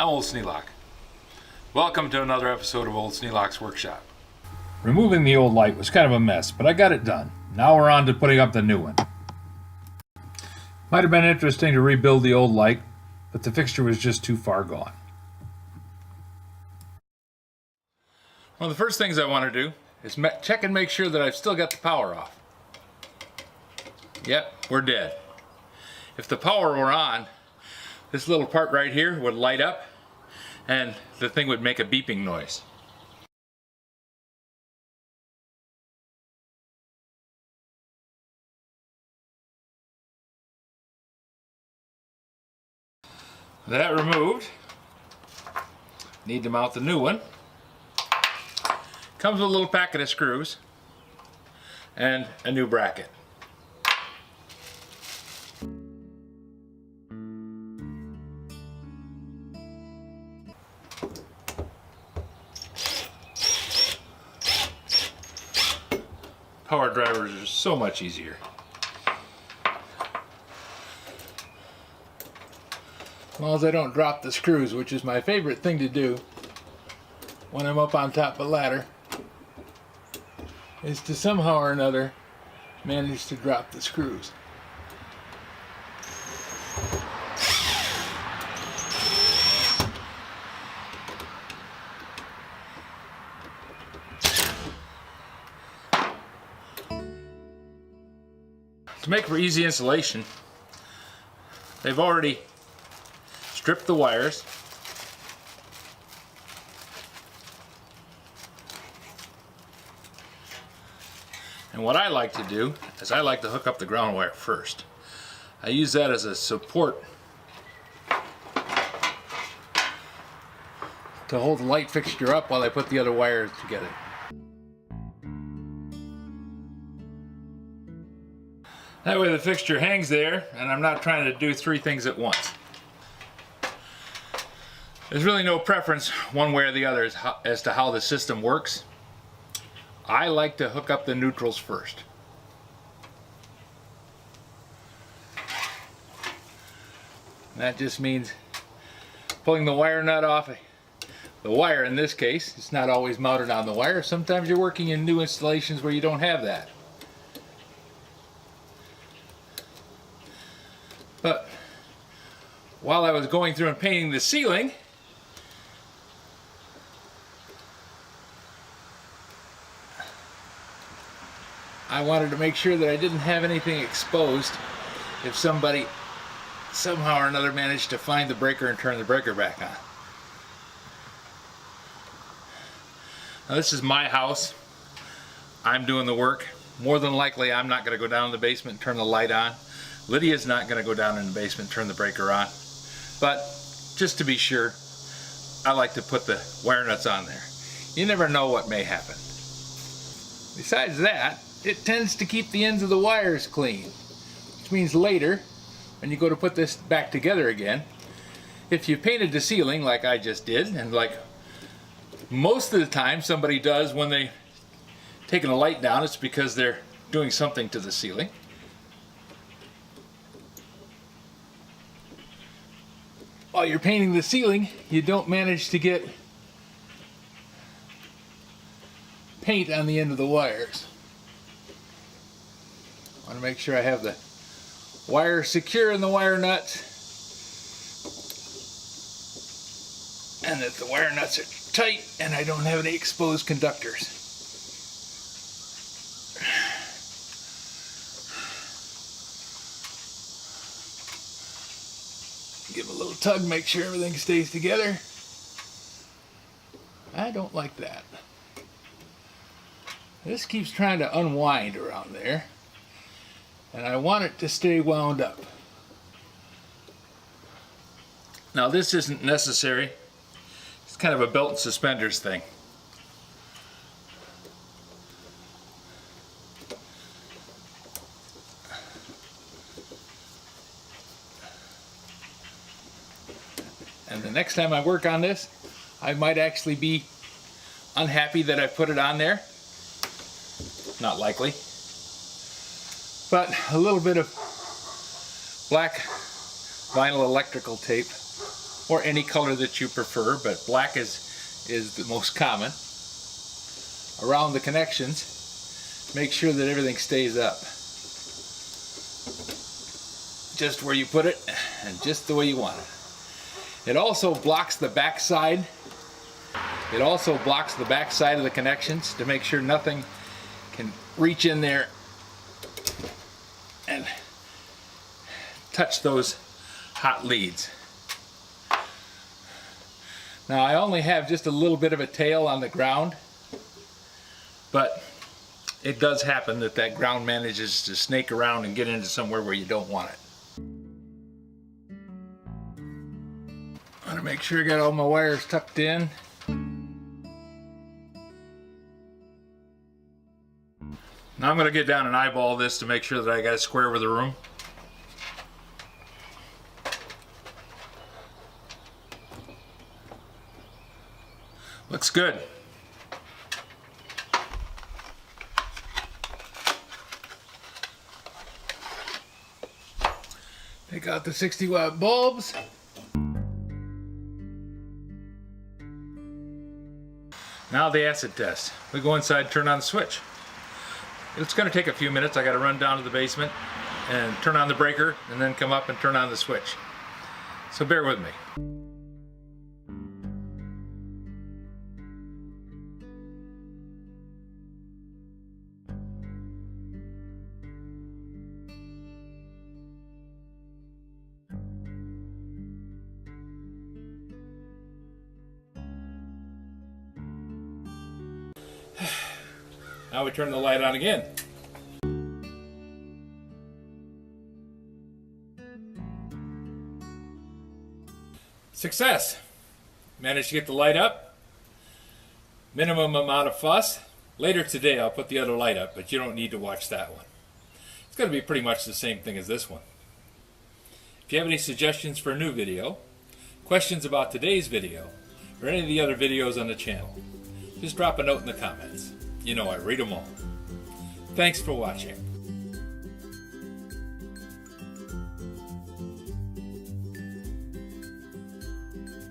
I'm Old Sneelock. Welcome to another episode of Old Sneelock's Workshop. Removing the old light was kind of a mess, but I got it done. Now we're on to putting up the new one. Might have been interesting to rebuild the old light, but the fixture was just too far gone. One of the first things I want to do is check and make sure that I've still got the power off. Yep, we're dead. If the power were on, this little part right here would light up and the thing would make a beeping noise. That removed, need to mount the new one. Comes with a little packet of screws and a new bracket. Power drivers are so much easier. As long as I don't drop the screws, which is my favorite thing to do when I'm up on top of a ladder, is to somehow or another manage to drop the screws. To make for easy installation, they've already stripped the wires. And what I like to do is I like to hook up the ground wire first. I use that as a support to hold the light fixture up while I put the other wires together. That way the fixture hangs there and I'm not trying to do three things at once. There's really no preference one way or the other as to how the system works. I like to hook up the neutrals first. That just means pulling the wire nut off. The wire in this case, it's not always mounted on the wire. Sometimes you're working in new installations where you don't have that. But while I was going through and painting the ceiling, I wanted to make sure that I didn't have anything exposed if somebody somehow or another managed to find the breaker and turn the breaker back on. Now this is my house. I'm doing the work. More than likely I'm not going to go down in the basement and turn the light on. Lydia's not going to go down in the basement and turn the breaker on. But just to be sure, I like to put the wire nuts on there. You never know what may happen. Besides that, it tends to keep the ends of the wires clean, which means later, when you go to put this back together again, if you painted the ceiling like I just did, and like most of the time somebody does when they taking a light down, it's because they're doing something to the ceiling. While you're painting the ceiling, you don't manage to get paint on the end of the wires. I want to make sure I have the wire secure in the wire nuts and that the wire nuts are tight and I don't have any exposed conductors. Give it a little tug, make sure everything stays together. I don't like that. This keeps trying to unwind around there, and I want it to stay wound up. Now this isn't necessary. It's kind of a belt and suspenders thing. And the next time I work on this, I might actually be unhappy that I put it on there. Not likely. But a little bit of black vinyl electrical tape or any color that you prefer, but black is the most common. Around the connections, make sure that everything stays up. Just where you put it and just the way you want it. It also blocks the back side. It also blocks the back side of the connections to make sure nothing can reach in there and touch those hot leads. Now I only have just a little bit of a tail on the ground, but it does happen that that ground manages to snake around and get into somewhere where you don't want it. I want to make sure I got all my wires tucked in. Now I'm going to get down and eyeball this to make sure that I got it square with the room. Looks good. Take out the 60-watt bulbs. Now the acid test. We go inside, turn on the switch. It's going to take a few minutes. I got to run down to the basement and turn on the breaker and then come up and turn on the switch. So bear with me. Now we turn the light on again. Success! Managed to get the light up. Minimum amount of fuss. Later today I'll put the other light up, but you don't need to watch that one. It's going to be pretty much the same thing as this one. If you have any suggestions for a new video, questions about today's video, or any of the other videos on the channel, just drop a note in the comments. You know I read them all. Thanks for watching.